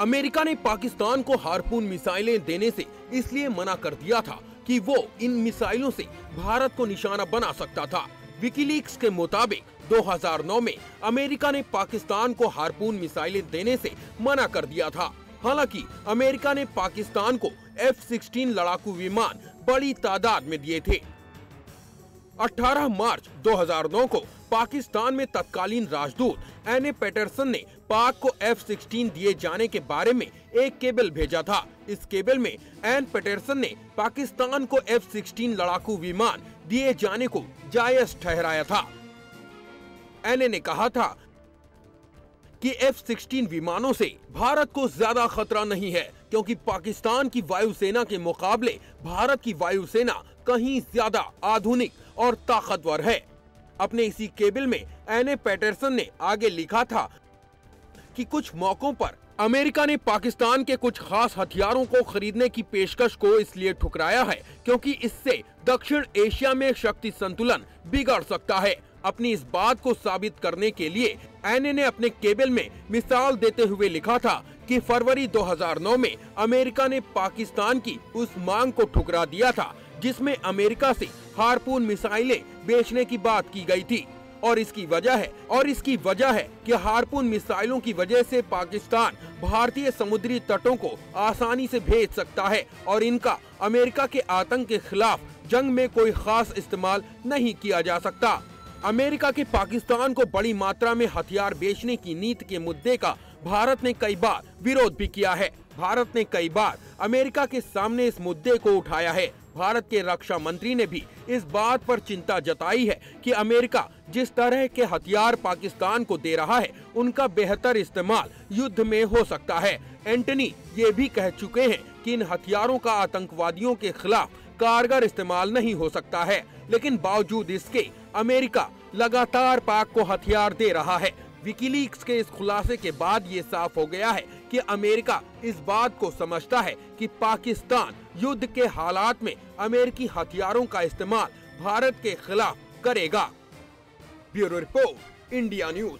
America ने पाकिस्तान को harpoon मिसाइलें देने से इसलिए मना कर दिया था कि वो इन मिसाइलों से भारत को निशाना बना सकता था। विकीलीक्स के मुताबिक 2009 में अमेरिका ने पाकिस्तान को हार्पून मिसाइलें देने से मना कर दिया था। हालांकि अमेरिका ने पाकिस्तान को F-16 लड़ाकू विमान बड़ी तादाद में दिए थे। 18 मार्च 2009 को पाकिस्तान में तत्कालीन राजदूत एने पैटरसन ने पाक को F-16 दिए जाने के बारे में एक केबल भेजा था। इस केबल में एन पैटरसन ने पाकिस्तान को F-16 लड़ाकू विमान दिए जाने को जायज ठहराया था। एने ने कहा था कि F-16 विमानों से भारत को ज्यादा खतरा नहीं है, क्योंकि पाकिस्तान की वायुसेना के मुकाबले भारत की वायुसेना कहीं ज्यादा आधुनिक और ताकतवर है। अपने इसी केबल में एने पैटरसन ने आगे लिखा था कि कुछ मौकों पर अमेरिका ने पाकिस्तान के कुछ खास हथियारों को खरीदने की पेशकश को इसलिए ठुकराया है क्योंकि इससे दक्षिण एशिया में शक्ति संतुलन बिगड़ सकता है। अपनी इस बात को साबित करने के लिए एने ने अपने केबल में मिसाल देते हुए लिखा था कि फरवरी 2009 में अमेरिका ने पाकिस्तान की उस मांग को ठुकरा दिया था जिसमें अमेरिका से हार्पून मिसाइलें बेचने की बात की गई थी। और इसकी वजह है कि हार्पून मिसाइलों की वजह से पाकिस्तान भारतीय समुद्री तटों को आसानी से भेज सकता है और इनका अमेरिका के आतंक के खिलाफ जंग में कोई खास इस्तेमाल नहीं किया जा सकता। अमेरिका के पाकिस्तान को बड़ी मात्रा में हथियार बेचने की नीति के मुद्दे का भारत ने कई बार विरोध भी किया है। भारत ने कई बार अमेरिका के सामने इस मुद्दे को उठाया है। भारत के रक्षा मंत्री ने भी इस बात पर चिंता जताई है कि अमेरिका जिस तरह के हथियार पाकिस्तान को दे रहा है उनका बेहतर इस्तेमाल युद्ध में हो सकता है। एंटनी ये भी कह चुके हैं कि इन हथियारों का आतंकवादियों के खिलाफ कारगर इस्तेमाल नहीं हो सकता है, लेकिन बावजूद इसके अमेरिका लगातार पाक को हथियार दे रहा है। विकीलीक्स के इस खुलासे के बाद ये साफ हो गया है कि अमेरिका इस बात को समझता है कि पाकिस्तान युद्ध के हालात में अमेरिकी हथियारों का इस्तेमाल भारत के खिलाफ करेगा। Bureau report, India news.